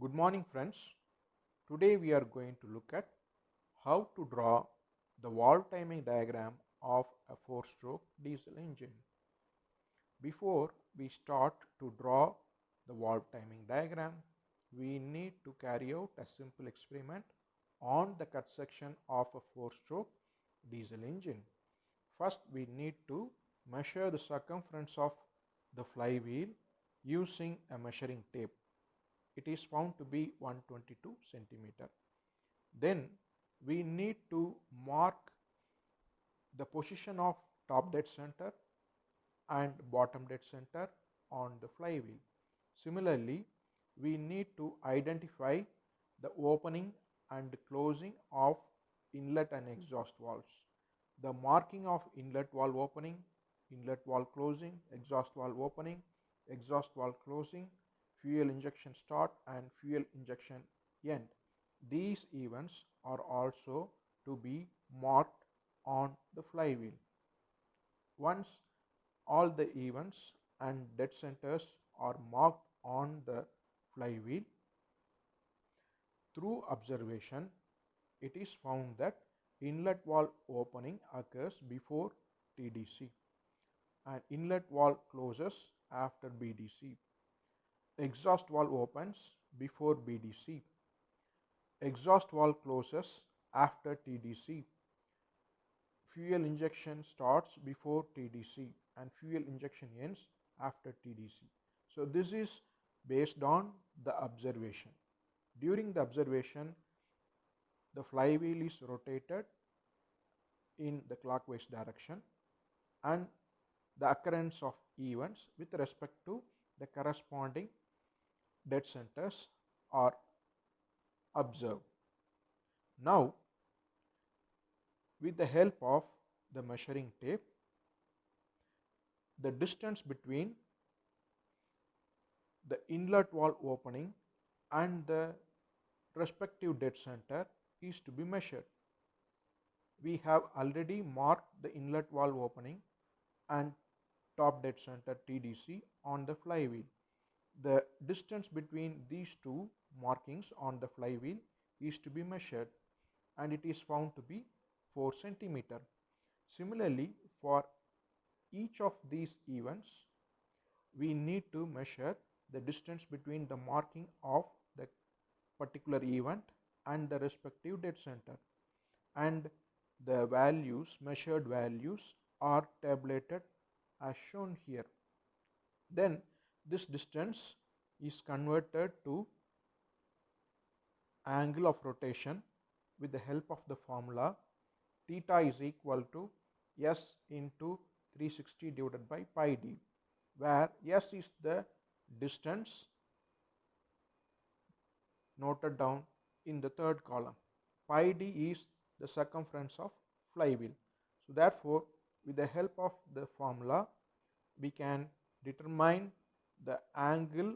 Good morning friends. Today we are going to look at how to draw the valve timing diagram of a 4-stroke diesel engine. Before we start to draw the valve timing diagram, we need to carry out a simple experiment on the cut section of a 4-stroke diesel engine. First we need to measure the circumference of the flywheel using a measuring tape. It is found to be 122 centimeter. Then we need to mark the position of top dead center and bottom dead center on the flywheel. Similarly, we need to identify the opening and closing of inlet and exhaust valves. The marking of inlet valve opening, inlet valve closing, exhaust valve opening, exhaust valve closing, fuel injection start and fuel injection end. These events are also to be marked on the flywheel. Once all the events and dead centers are marked on the flywheel, through observation, it is found that inlet valve opening occurs before TDC and inlet valve closes after BDC. Exhaust valve opens before BDC. Exhaust valve closes after TDC. Fuel injection starts before TDC and fuel injection ends after TDC. So this is based on the observation. During the observation, the flywheel is rotated in the clockwise direction and the occurrence of events with respect to the corresponding dead centers are observed. Now, with the help of the measuring tape, the distance between the inlet valve opening and the respective dead center is to be measured. We have already marked the inlet valve opening and top dead center TDC on the flywheel. The distance between these two markings on the flywheel is to be measured and it is found to be 4 centimeter. Similarly, for each of these events, we need to measure the distance between the marking of the particular event and the respective dead center, and the values, measured values, are tabulated as shown here. Then this distance is converted to angle of rotation with the help of the formula theta is equal to S into 360 divided by pi d, where S is the distance noted down in the third column. Pi d is the circumference of flywheel. So therefore, with the help of the formula, we can determine the angle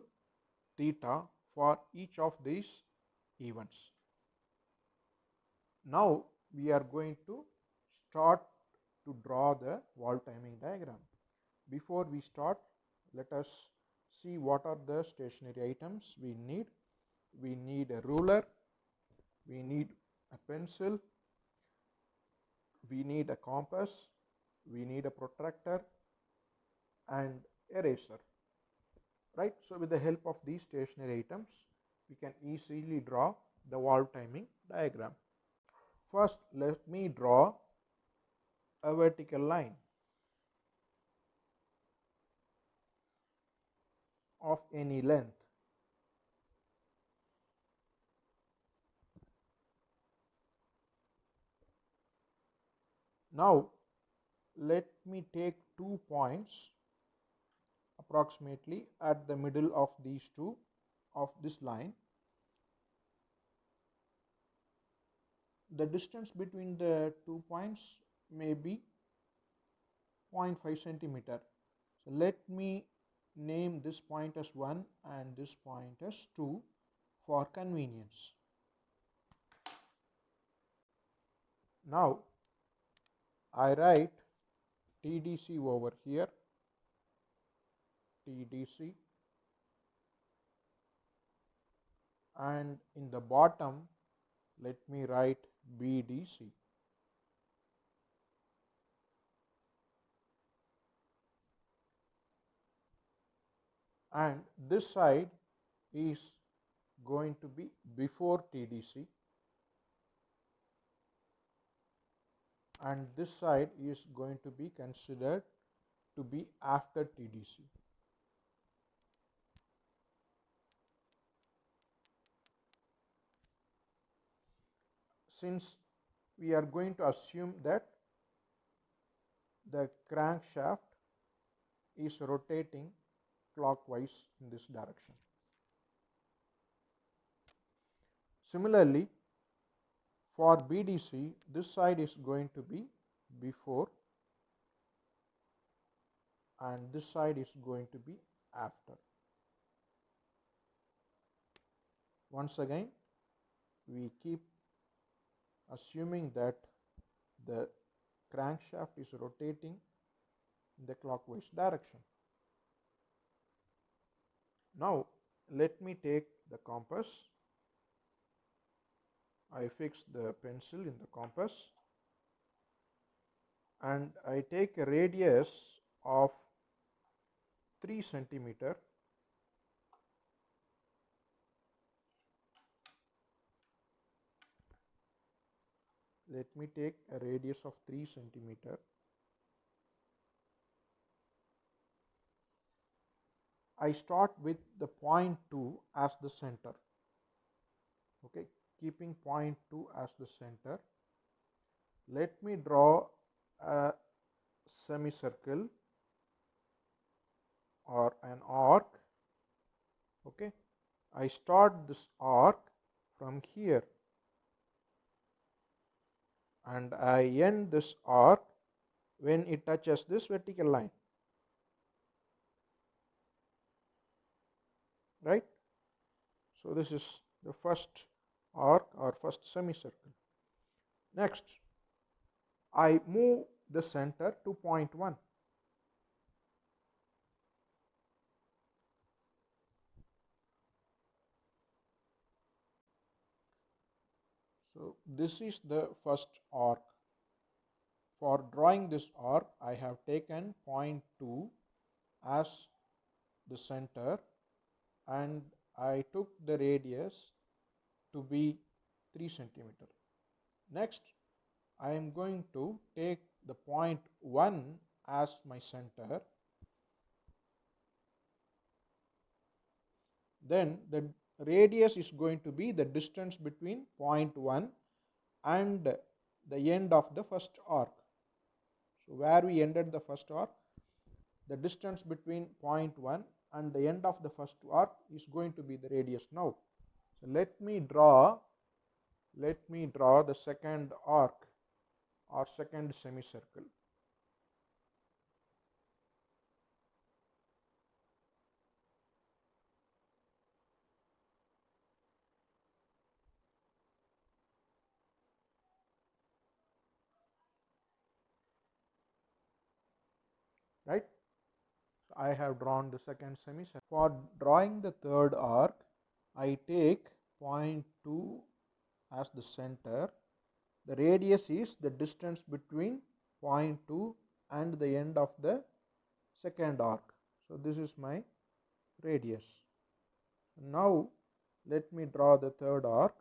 theta for each of these events. Now we are going to start to draw the valve timing diagram. Before we start, let us see what are the stationary items we need. We need a ruler, we need a pencil, we need a compass, we need a protractor and eraser. Right? So with the help of these stationary items, we can easily draw the valve timing diagram. First, let me draw a vertical line of any length. Now, let me take 2 points approximately at the middle of these two of this line. The distance between the 2 points may be 0.5 centimeter. So let me name this point as 1 and this point as 2 for convenience. Now I write TDC over here, TDC, and in the bottom let me write BDC. And this side is going to be before TDC and this side is going to be considered to be after TDC. Since we are going to assume that the crankshaft is rotating clockwise in this direction. Similarly, for BDC, this side is going to be before and this side is going to be after. Once again, we keep assuming that the crankshaft is rotating in the clockwise direction. Now, let me take the compass. I fix the pencil in the compass and I take a radius of 3 centimeter. Let me take a radius of 3 centimeter. I start with the point 2 as the center. Okay, keeping point 2 as the center. Let me draw a semicircle or an arc. Okay, I start this arc from here and I end this arc when it touches this vertical line, right? So this is the first arc or first semicircle. Next, I move the center to point 1. So this is the first arc. For drawing this arc, I have taken point 2 as the center and I took the radius to be 3 centimeter. Next, I am going to take the point 1 as my center. Then the radius is going to be the distance between point 1 and the end of the first arc. So where we ended the first arc, the distance between point 1 and the end of the first arc is going to be the radius now. So let me draw the second arc or second semicircle. Right? So I have drawn the second semicircle. For drawing the third arc, I take point 2 as the center. The radius is the distance between point 2 and the end of the second arc. So this is my radius. Now let me draw the third arc.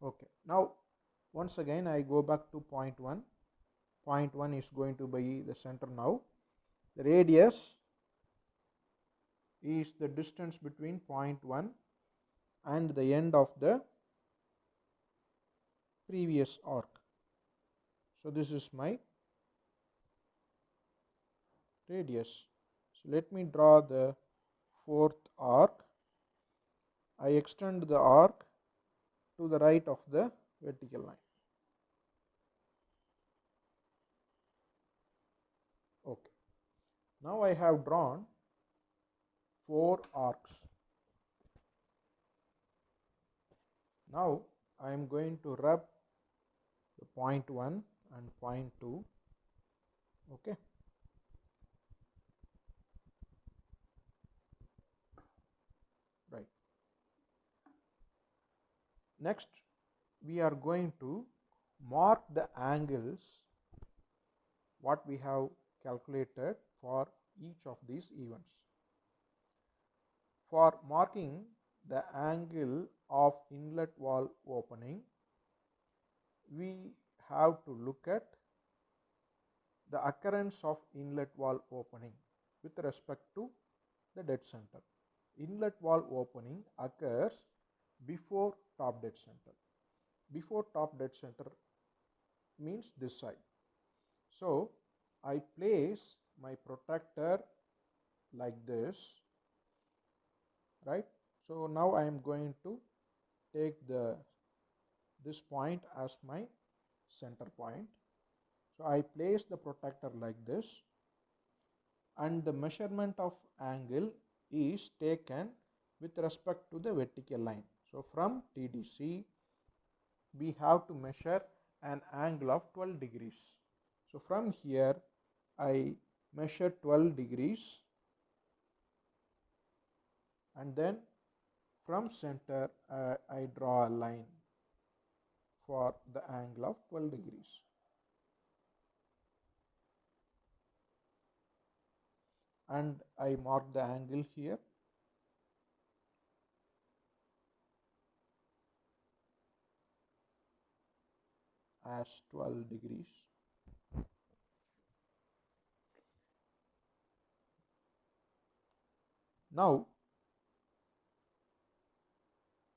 Okay, now once again I go back to point 1. Point 1 is going to be the center now. The radius is the distance between point 1 and the end of the previous arc. So this is my radius. So let me draw the fourth arc. I extend the arc to the right of the vertical line. Okay. Now I have drawn 4 arcs. Now I am going to rub the point 1 and point 2. Okay. Right. Next, we are going to mark the angles what we have calculated for each of these events. For marking the angle of inlet valve opening, we have to look at the occurrence of inlet valve opening with respect to the dead center. Inlet valve opening occurs before top dead center. Before top dead center means this side. So I place my protractor like this, right? So now I am going to take this point as my center point. So I place the protractor like this, and the measurement of angle is taken with respect to the vertical line. So from TDC we have to measure an angle of 12 degrees. So from here I measure 12 degrees, and then from center I draw a line for the angle of 12 degrees. And I mark the angle here as 12 degrees. Now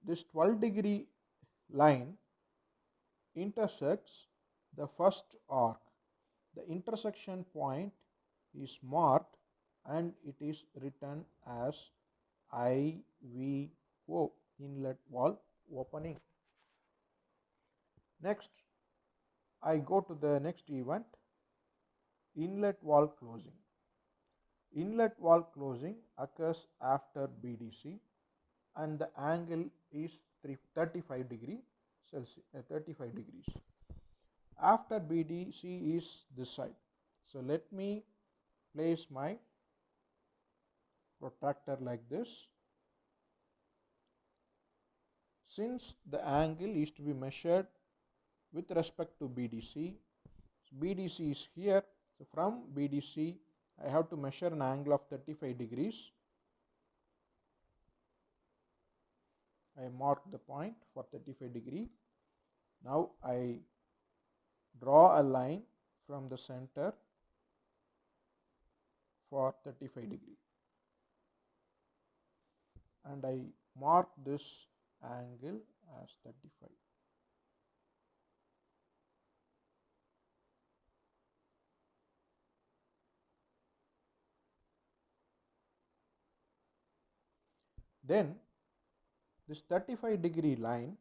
this 12-degree line intersects the first arc. The intersection point is marked and it is written as IVO, inlet valve opening. Next, I go to the next event, inlet valve closing. Inlet valve closing occurs after BDC and the angle is 35 degrees Celsius, 35 degrees. After BDC is this side. So let me place my protractor like this. Since the angle is to be measured with respect to BDC, so BDC is here. So from BDC I have to measure an angle of 35 degrees. I mark the point for 35 degree. Now I draw a line from the center for 35 degree, and I mark this angle as 35. Then this 35-degree line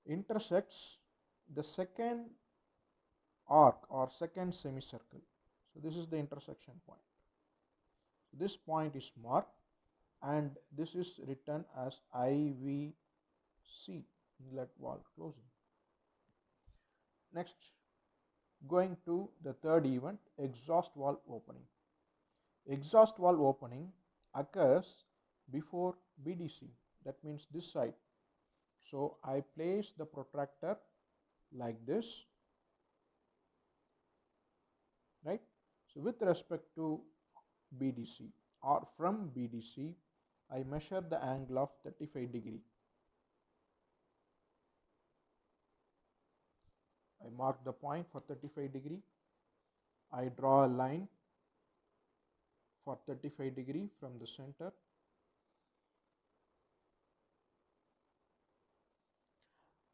intersects the second arc or second semicircle. So this is the intersection point. So this point is marked and this is written as IVC, inlet valve closing. Next, going to the third event, exhaust valve opening. Exhaust valve opening occurs before BDC, that means this side. So I place the protractor like this, right? So with respect to BDC or from BDC, I measure the angle of 35 degree. I mark the point for 35 degree. I draw a line for 35 degree from the center.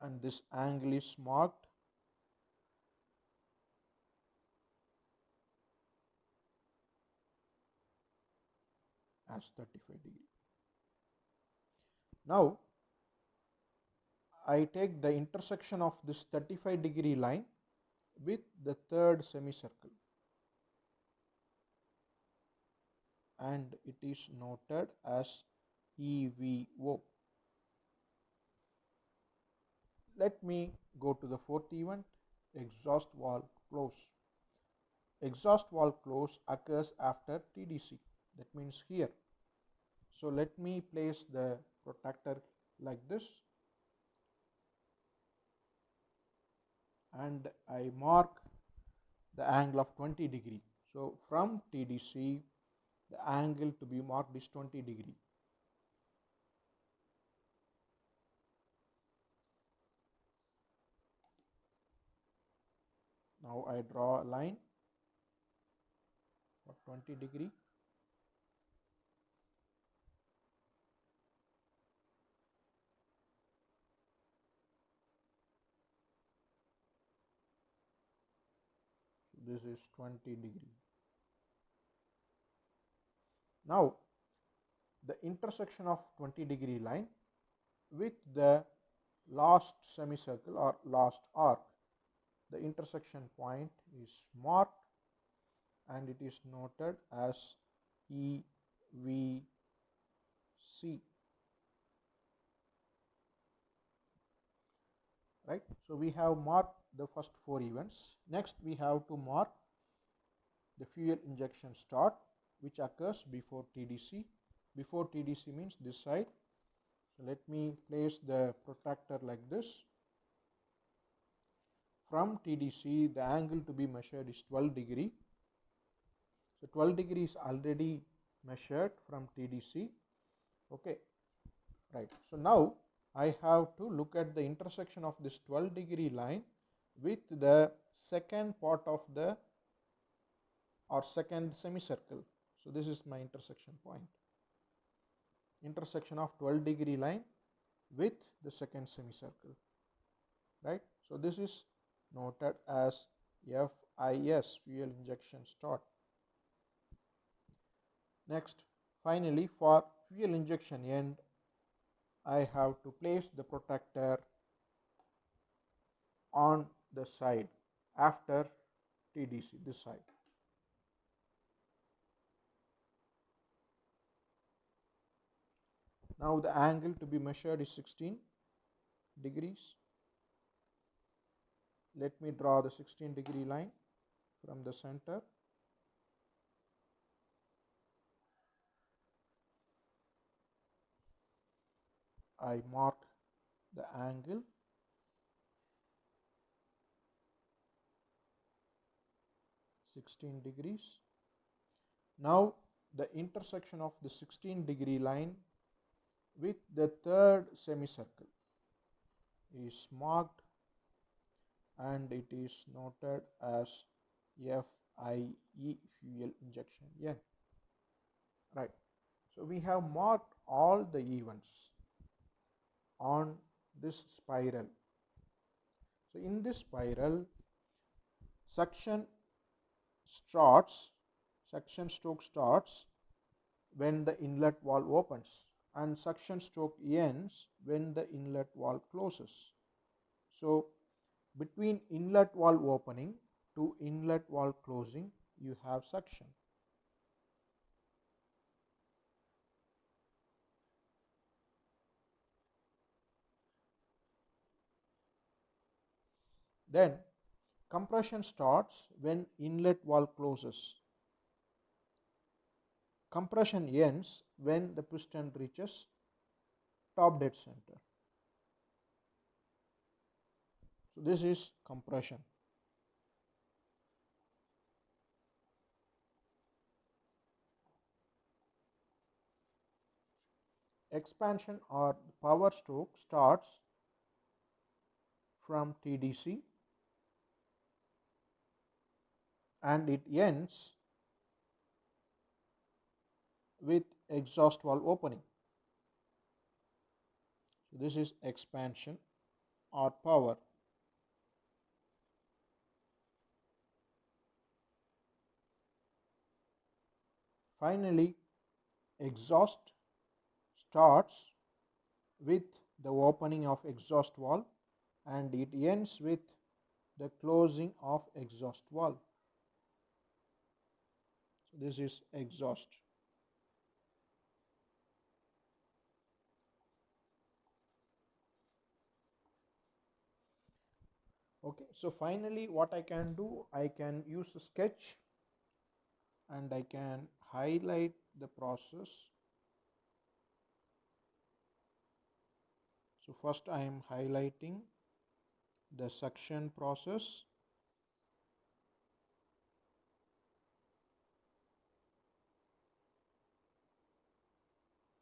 And this angle is marked as 35 degree. Now I take the intersection of this 35-degree line with the third semicircle, and it is noted as EVO. Let me go to the fourth event, exhaust valve close. Exhaust valve close occurs after TDC, that means here. So let me place the protector like this and I mark the angle of 20 degree. So from TDC the angle to be marked is 20 degree. Now I draw a line for 20 degree. This is 20 degree. Now the intersection of 20 degree line with the last semicircle or last arc, the intersection point is marked and it is noted as EVC. Right. So we have marked the first 4 events. Next we have to mark the fuel injection start, which occurs before TDC. Before TDC means this side. So let me place the protractor like this. From TDC the angle to be measured is 12 degree. So 12 degree is already measured from TDC. Okay, right. So now I have to look at the intersection of this 12 degree line with the second part of the or second semicircle. So this is my intersection point. Intersection of 12 degree line with the second semicircle. Right. So this is noted as FIS, fuel injection start. Next, finally, for fuel injection end, I have to place the protector on the side after TDC, this side. Now the angle to be measured is 16 degrees. Let me draw the 16 degree line from the center. I mark the angle. (16 degrees). Now the intersection of the 16 degree line with the third semicircle is marked and it is noted as FIE, fuel injection end. Right. So we have marked all the events on this spiral. So in this spiral, suction stroke starts when the inlet valve opens and suction stroke ends when the inlet valve closes. So between inlet valve opening to inlet valve closing you have suction. Then compression starts when inlet valve closes. Compression ends when the piston reaches top dead center. So this is compression. Expansion or power stroke starts from TDC and it ends with exhaust valve opening. So this is expansion or power. Finally, exhaust starts with the opening of exhaust valve and it ends with the closing of exhaust valve. So this is exhaust. Okay, so finally what I can do, I can use a sketch and I can highlight the process. So first I am highlighting the suction process.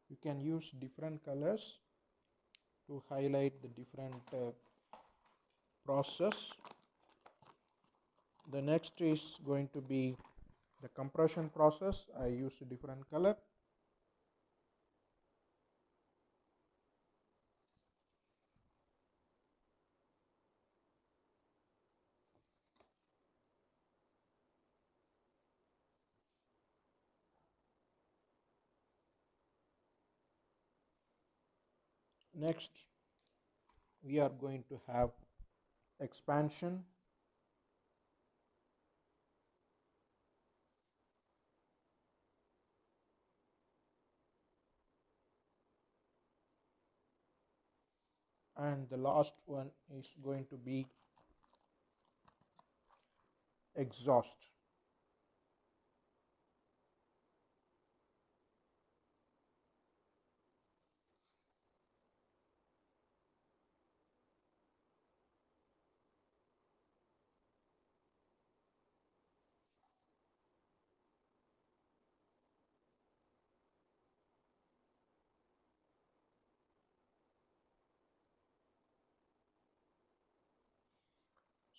You can use different colors to highlight the different process. The next is going to be the compression process. I use a different color. Next we are going to have expansion. And the last one is going to be exhaust.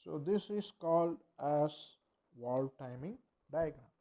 So this is called as valve timing diagram.